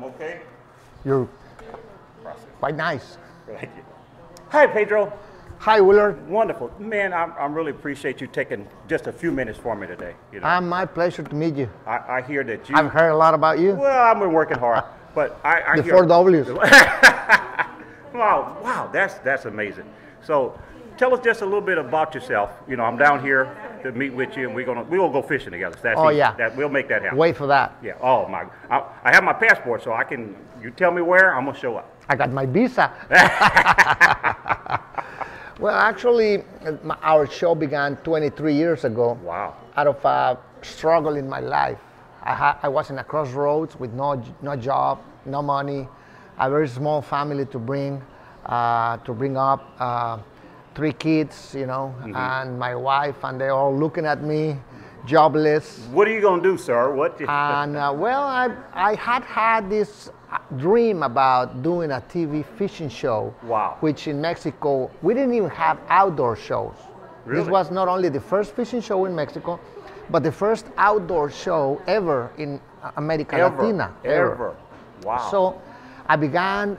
I'm okay. You're Process. quite nice. Thank you. Hi, Pedro. Hi, Willard. Wonderful. Man, I really appreciate you taking just a few minutes for me today. You know, My pleasure to meet you. I hear that you... I've heard a lot about you. Well, I've been working hard, but I The hear... 4 W's. Wow, that's amazing. So, tell us just a little bit about yourself. You know, I'm down here to meet with you, and we're gonna go fishing together. So that's Oh, easy. yeah. We'll make that happen. Wait for that. Yeah. Oh my! I have my passport, so I can. You tell me where, I'm gonna show up. I got my visa. Well, actually, our show began 23 years ago. Wow. Out of a struggle in my life. I was in a crossroads with no job, no money, a very small family to bring up, 3 kids, you know, and my wife, and they're all looking at me, jobless. What are you gonna do, sir? What? And well, I had this dream about doing a TV fishing show. Wow. Which in Mexico, we didn't even have outdoor shows. Really? This was not only the first fishing show in Mexico, but the first outdoor show ever in America Latina. Ever. Wow. So I began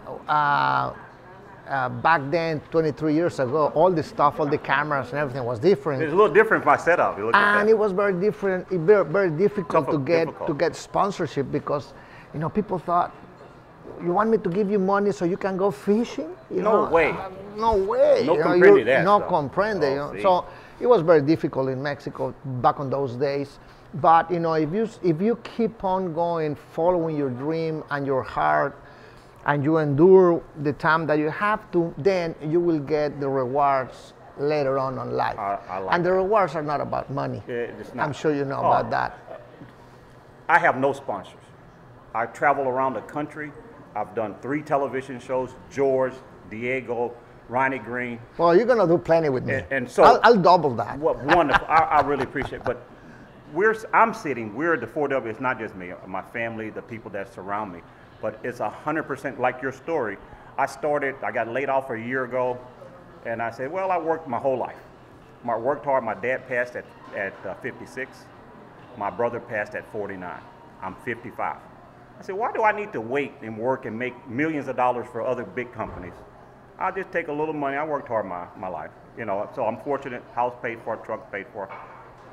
back then, 23 years ago, all the stuff, all the cameras and everything was different. It's a little different from my setup. You look at And that. it was very different, very difficult Difficult. to get sponsorship because, you know, people thought, you want me to give you money so you can go fishing? No way. No way. No You know, comprende that No stuff. comprende. Oh, You know? see. So it was very difficult in Mexico back on those days. But you know, if you keep on going, following your dream and your heart, and you endure the time that you have to, then you will get the rewards later on in life. I like and the rewards are not about money. It's not. I'm sure you know about that. I have no sponsors. I travel around the country. I've done 3 television shows: George, Diego, Ronnie Green. Well, you're gonna do plenty with me. And so I'll double that. What wonderful! I really appreciate it. But we're the 4W. It's not just me, my family, the people that surround me. But it's 100% like your story. I got laid off a year ago, and I said, well, I worked my whole life. I worked hard. My dad passed at 56. My brother passed at 49. I'm 55. I said, why do I need to wait and work and make millions of dollars for other big companies? I'll just take a little money. I worked hard my life, you know. So I'm fortunate. House paid for, truck paid for.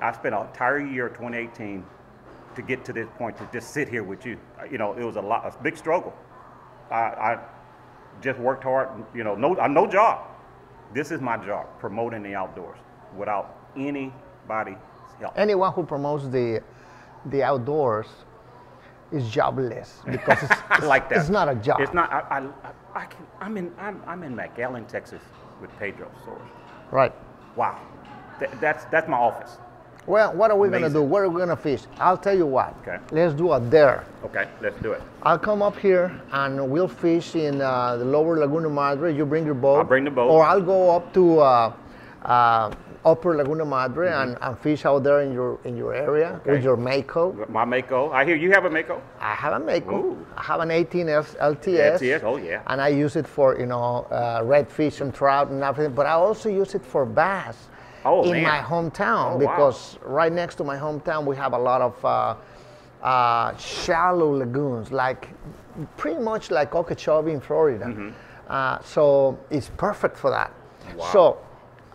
I spent an entire year, 2018, to get to this point, to just sit here with you. You know, it was a big struggle. I just worked hard, you know, no job. This is my job, promoting the outdoors without anybody's help. Anyone who promotes the outdoors is jobless because it's, like that. It's not a job. It's not. I'm in McAllen, Texas, with Pedro Sors. Right. Wow, that's my office. Well, what are we going to Amazing. do? Where are we going to fish? I'll tell you what. Okay. Let's do a dare. Okay, let's do it. I'll come up here and we'll fish in the lower Laguna Madre. You bring your boat. I'll bring the boat. Or I'll go up to upper Laguna Madre and fish out there in your area with your Mako. My Mako. I hear you have a Mako. I have a Mako. Ooh. I have an 18S LTS. LTS, oh yeah. And I use it for, you know, redfish and trout and everything. But I also use it for bass. Oh, in man. my hometown, Oh, because right next to my hometown we have a lot of shallow lagoons, like pretty much like Okeechobee in Florida. So it's perfect for that. Wow. So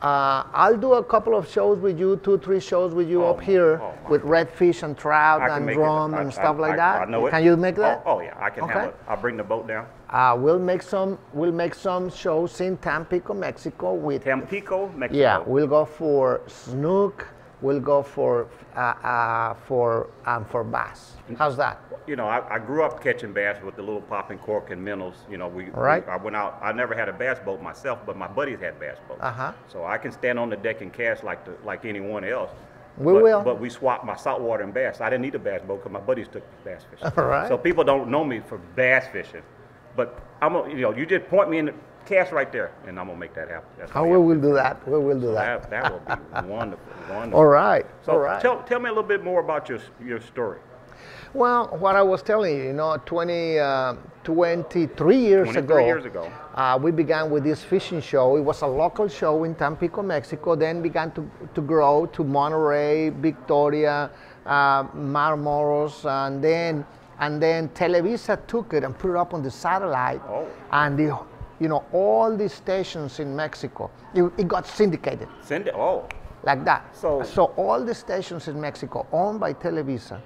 I'll do a couple of shows with you, 2-3 shows with you up here with redfish and trout and drum and stuff like that. I know it. Can you make that? Oh yeah, I can Okay. have it. I'll bring the boat down. We'll make some shows in Tampico, Mexico with Tampico, Mexico. Yeah, we'll go for snook. We'll go for bass. How's that? You know, I grew up catching bass with the little popping cork and minnows. You know, I went out. I never had a bass boat myself, but my buddies had bass boats. So I can stand on the deck and cast like anyone else. But we swapped my saltwater and bass. I didn't need a bass boat because my buddies took bass fishing. All right. So people don't know me for bass fishing, but you just point me in the cast right there, and I'm gonna make that happen. That's We will do that. We will do that. That will be wonderful. Wonderful. All right. So all right. tell me a little bit more about your story. Well, what I was telling you, 23 years 23 years ago. We began with this fishing show. It was a local show in Tampico, Mexico, then began to grow to Monterey, Victoria, Matamoros, and then And then Televisa took it and put it up on the satellite. Oh. And all the stations in Mexico, it got syndicated. Oh. Like that. So all the stations in Mexico owned by Televisa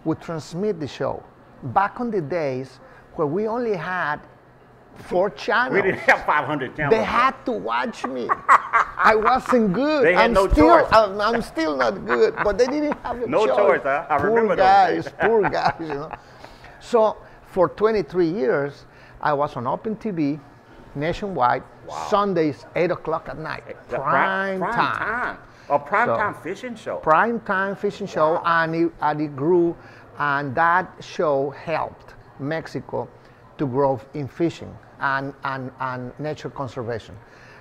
would transmit the show. Back on the days where we only had 4 channels. We didn't have 500 channels. They had to watch me. I wasn't good. They had no choice. I'm still not good, but they didn't have a no choice. Huh? I remember those days. Poor guys, So for 23 years, I was on Open TV, nationwide, Sundays, 8 o'clock at night. Prime time. A prime-time fishing show. Prime-time fishing show, and it grew, and that show helped Mexico to grow in fishing and nature conservation.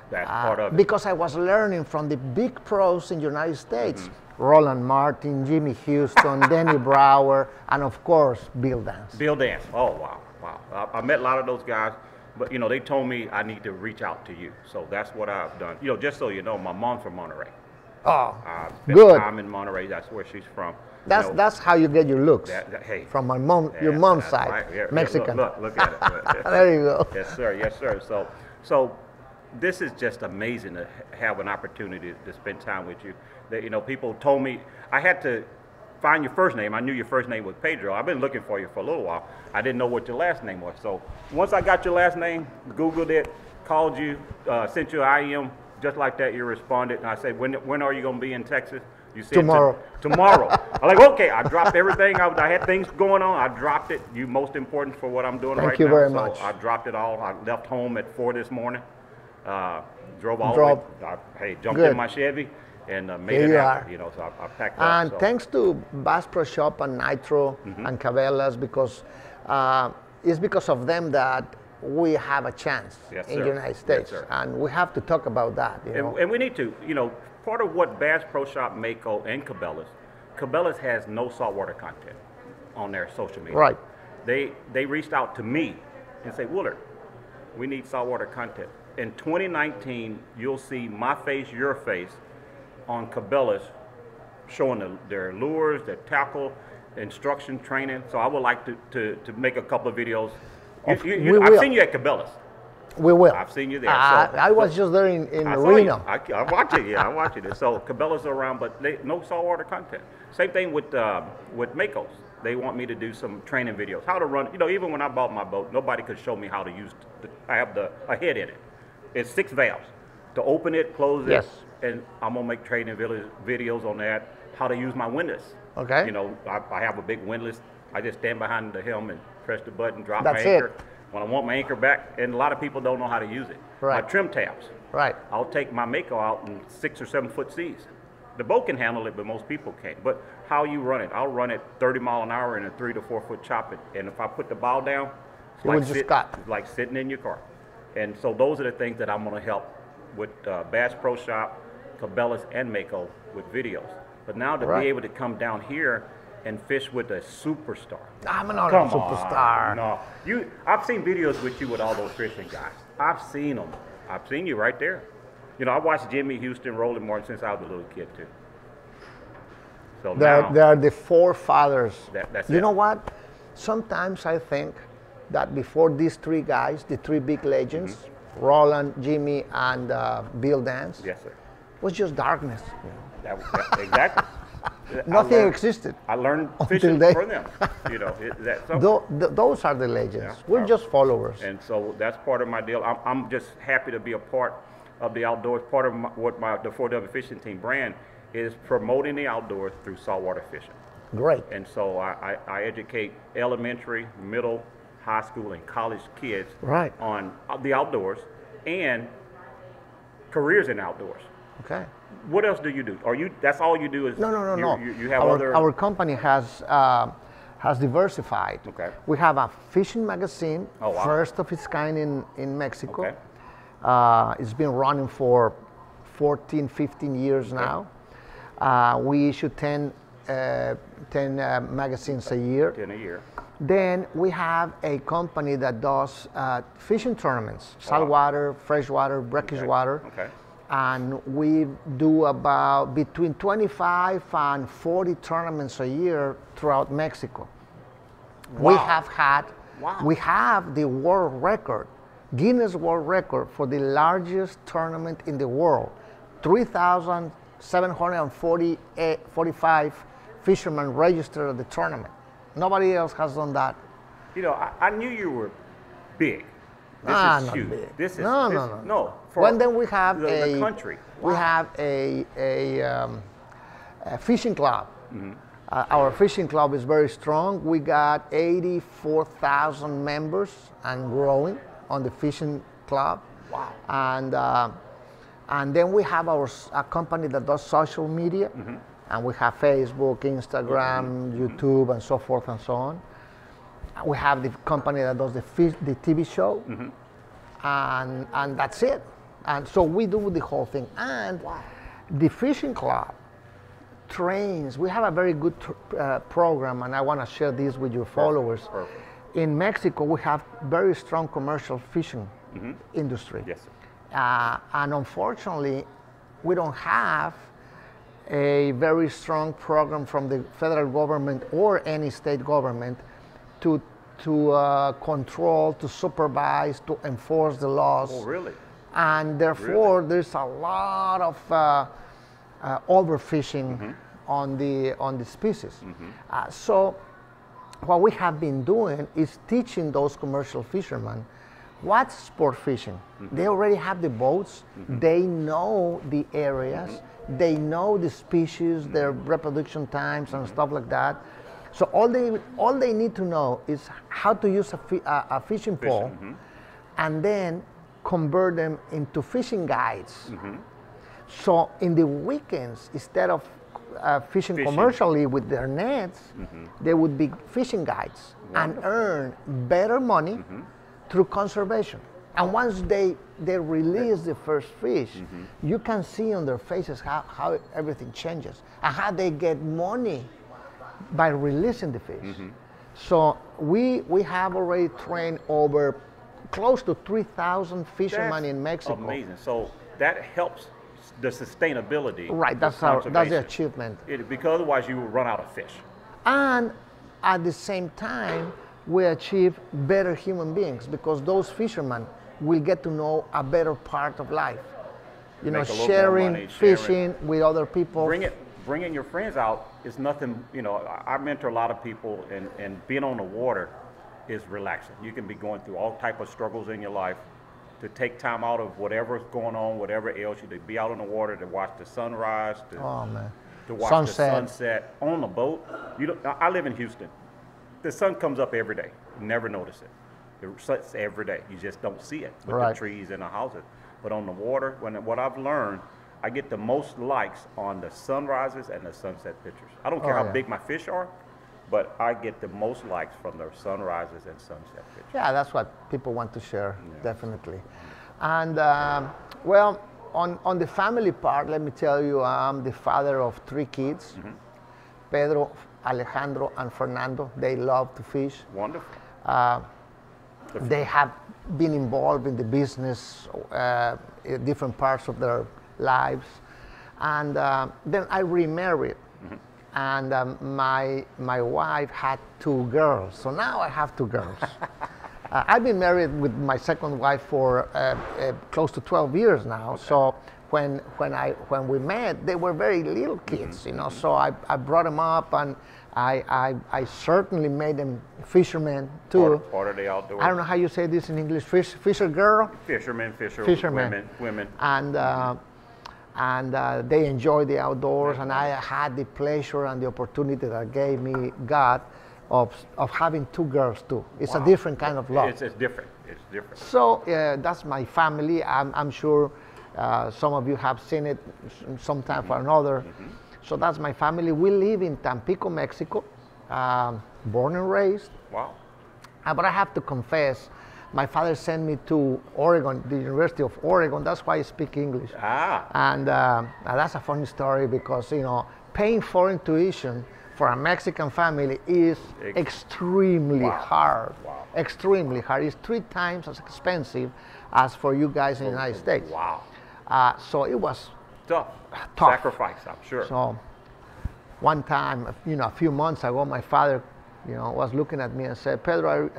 That's part of it. Because I was learning from the big pros in the United States, Roland Martin, Jimmy Houston, Denny Brower, and of course, Bill Dance. Bill Dance. Oh, wow. I met a lot of those guys, but they told me I need to reach out to you. So that's what I've done. Just so you know, my mom's from Monterey. Oh, spent good. time in Monterey. That's where she's from. That's how you get your looks. Hey, from my mom, your mom's side, right. Yeah, Mexican. Look at it. There you go. Yes, sir. So this is just amazing to have an opportunity to spend time with you. That people told me I had to find your first name. I knew your first name was Pedro. I've been looking for you for a little while. I didn't know what your last name was. So once I got your last name, Googled it, called you, sent you an IM, just like that. You responded, and I said, when are you going to be in Texas? You said tomorrow. Tomorrow. I'm like, okay. I dropped everything. I had things going on. I dropped it. You most important for what I'm doing right now. Thank you very much. So I dropped it all. I left home at 4 this morning. Drove all the way. Jumped in my Chevy and made it happen. So I packed up. And thanks to Bass Pro Shop and Nitro and Cabela's, because it's because of them that we have a chance in the United States. Yes, and we have to talk about that. And we need to. Part of what Bass Pro Shop, Mako, and Cabela's has no saltwater content on their social media. Right. They reached out to me and say, Willard, we need saltwater content. In 2019, you'll see my face, your face, on Cabela's showing their lures, their tackle, instruction, training. So I would like to make a couple of videos. I've seen you at Cabela's. We will. I've seen you there. I was just there in Reno. I watch it. I'm watching it. So Cabela's are around, but no saltwater content. Same thing with Makos. They want me to do some training videos, how to run. Even when I bought my boat, nobody could show me how to use. I have a head in it. It's 6 valves. To open it, close it. Yes. And I'm gonna make training videos on that. How to use my windlass. Okay. I have a big windlass. I just stand behind the helm and press the button, drop That's my anchor. it. When I want my anchor back, and a lot of people don't know how to use it. Right. My trim tabs. Right. I'll take my Mako out in 6 or 7 foot seas. The boat can handle it, but most people can't. But how you run it? I'll run it 30 mile an hour in a 3 to 4 foot chop it. And if I put the bow down, it's like sitting in your car. And so those are the things that I'm going to help with Bass Pro Shop, Cabela's, and Mako with videos. But now to be able to come down here and fish with a superstar. I'm not a superstar. No, I've seen videos with you with all those fishing guys. I've seen them. I've seen you right there. I watched Jimmy Houston, Roland Martin since I was a little kid too. So they are the forefathers. That's you know what? Sometimes I think that before these 3 guys, the 3 big legends, Roland, Jimmy, and Bill Dance, yes, sir, was just darkness. Exactly. Nothing existed. I learned fishing from them. Those are the legends. Yeah, we're just followers. And so that's part of my deal. I'm just happy to be a part of the outdoors. Part of the 4W Fishing Team brand is promoting the outdoors through saltwater fishing. Great. And so I educate elementary, middle, high school, and college kids on the outdoors and careers in outdoors. Okay. What else do you do? That's all you do? Is no. You have our company has diversified. Okay. We have a fishing magazine, first of its kind in Mexico. Okay. It's been running for 14, 15 years now. We issue 10 magazines a year. 10 a year. Then we have a company that does fishing tournaments, saltwater, freshwater, brackish water. Okay. And we do about between 25 and 40 tournaments a year throughout Mexico. We Wow. have had, Wow. we have the world record, Guinness World Record for the largest tournament in the world. 3,745 fishermen registered at the tournament. Nobody else has done that. You know, I knew you were big. This Ah, is not huge. big. This is No, this, no, no. no. For Well, then we have the country. We have a fishing club. Our fishing club is very strong. We got 84,000 members and growing on the fishing club. Wow. And then we have a company that does social media, and we have Facebook, Instagram, YouTube, and so forth and so on. We have the company that does the TV show, and that's it. And so we do the whole thing. And the fishing club trains. We have a very good program, and I want to share this with your followers. Perfect. In Mexico, we have very strong commercial fishing industry. Yes, sir. And unfortunately, we don't have a very strong program from the federal government or any state government to control, to supervise, to enforce the laws. Oh, really? And therefore, there's a lot of overfishing on the species. So what we have been doing is teaching those commercial fishermen what's sport fishing. They already have the boats. They know the areas. They know the species, their reproduction times, and stuff like that. So all they need to know is how to use a fishing pole, and then convert them into fishing guides. So in the weekends, instead of fishing commercially with their nets, they would be fishing guides and earn better money through conservation. And once they release the first fish, you can see on their faces how everything changes and how they get money by releasing the fish. So we have already trained over close to 3,000 fishermen in Mexico. Amazing. So that helps the sustainability. Right, that's the achievement. Because otherwise you will run out of fish. And at the same time, we achieve better human beings because those fishermen will get to know a better part of life. You know, Make a little more sharing, money, fishing with other people. Bringing your friends out is nothing. You know, I mentor a lot of people, and being on the water is relaxing. You can be going through all type of struggles in your life. To take time out of whatever's going on, whatever ails you, to be out on the water, to watch the sunrise, to watch the sunset on the boat. I live in Houston. The sun comes up every day. You never notice it. It sets every day. You just don't see it with the trees and the houses. But on the water, what I've learned, I get the most likes on the sunrises and the sunset pictures. I don't care how big my fish are, but I get the most likes from the sunrises and sunset pictures. Yeah, that's what people want to share, definitely. And well, on the family part, let me tell you, I'm the father of 3 kids, Pedro, Alejandro, and Fernando. They love to fish. Wonderful. They have been involved in the business in different parts of their lives. And then I remarried. And my wife had 2 girls, so now I have 2 girls. I've been married with my second wife for close to 12 years now. So when we met, they were very little kids, you know. So I brought them up, and I certainly made them fishermen too. Part of the outdoors. I don't know how you say this in English. Fisher girl. Fishermen. Women. And they enjoy the outdoors, and I had the pleasure and the opportunity that gave me God of having 2 girls too. It's a different kind of love. It's different. It's different. So that's my family. I'm sure some of you have seen it sometime or another. So that's my family. We live in Tampico, Mexico, born and raised. Wow. But I have to confess, my father sent me to Oregon, the University of Oregon. That's why I speak English. And that's a funny story because, you know, paying foreign tuition for a Mexican family is extremely hard. Extremely hard. It's 3 times as expensive as for you guys in the United States. Wow. So it was tough. Sacrifice, I'm sure. So one time, you know, a few months ago, my father was looking at me and said, Pedro,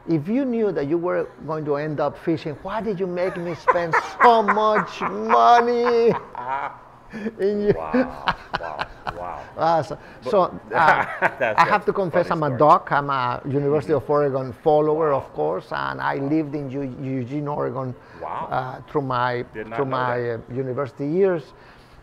if you knew that you were going to end up fishing, why did you make me spend so much money? Wow, wow. I have to confess, I'm a doc. I'm a University of Oregon follower, of course, and I lived in Eugene, Oregon through my university years,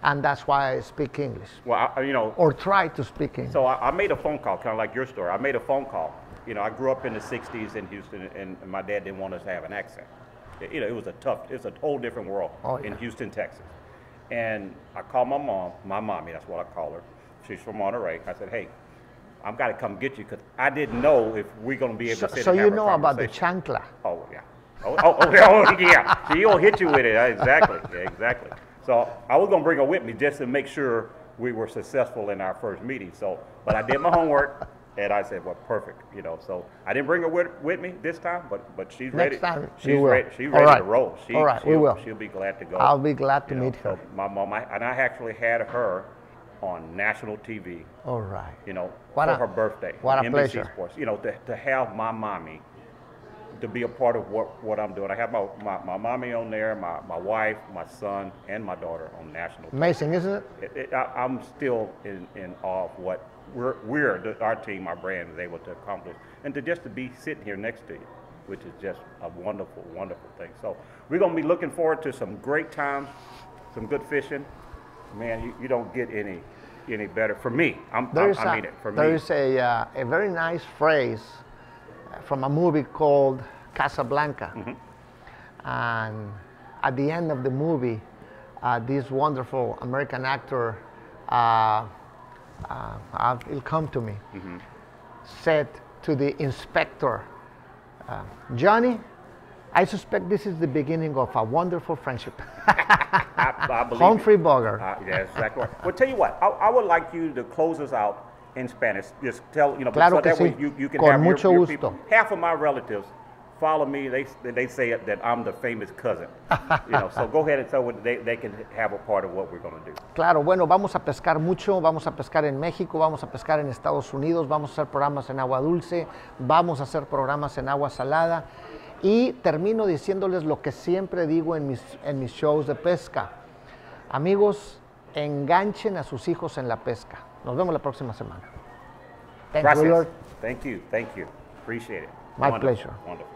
and that's why I speak English. Well, or try to speak English. So I made a phone call, kind of like your story. I made a phone call. I grew up in the 60s in Houston, and my dad didn't want us to have an accent. It was it's a whole different world in Houston, Texas. And I called my mom, my mommy, that's what I call her. She's from Monterey. I said, hey, I've got to come get you because I didn't know if we're going to be able to sit and have a conversation. So you know about the chancla? Oh, yeah. Yeah. She'll hit you with it. Exactly. Yeah, exactly. So I was going to bring her with me just to make sure we were successful in our first meeting. But I did my homework. And I said, well, perfect, So I didn't bring her with me this time, but she's ready. Next time, she's ready to roll. All right, we will. She'll be glad to go. I'll be glad to meet her. So my mom, I actually had her on national TV. All right. For her birthday. What a NBC pleasure. Sports. To have my mommy to be a part of what I'm doing. I have my mommy on there, my wife, my son, and my daughter on national TV. Amazing, isn't it? I'm still in awe of what our team, our brand, is able to accomplish, and to be sitting here next to you, which is just a wonderful, wonderful thing. So we're going to be looking forward to some great times, some good fishing. Man, you don't get any better. For me, I mean it. For me, there is a very nice phrase from a movie called Casablanca, and at the end of the movie, this wonderful American actor. It'll come to me, said to the inspector, Johnny, I suspect this is the beginning of a wonderful friendship. I believe Humphrey Bogart. Yeah, exactly right. Well, tell you what, I would like you to close us out in Spanish. Just tell, claro so that que way sí. you can Con have mucho your gusto. people. Half of my relatives follow me. They say that I'm the famous cousin. So go ahead and tell what they can have a part of what we're going to do. Claro, bueno, vamos a pescar mucho, vamos a pescar en México, vamos a pescar en Estados Unidos, vamos a hacer programas en agua dulce, vamos a hacer programas en agua salada y termino diciéndoles lo que siempre digo en mis shows de pesca. Amigos, enganchen a sus hijos en la pesca. Nos vemos la próxima semana. Thank you, Willard. Thank you. Appreciate it. My pleasure. Wonderful.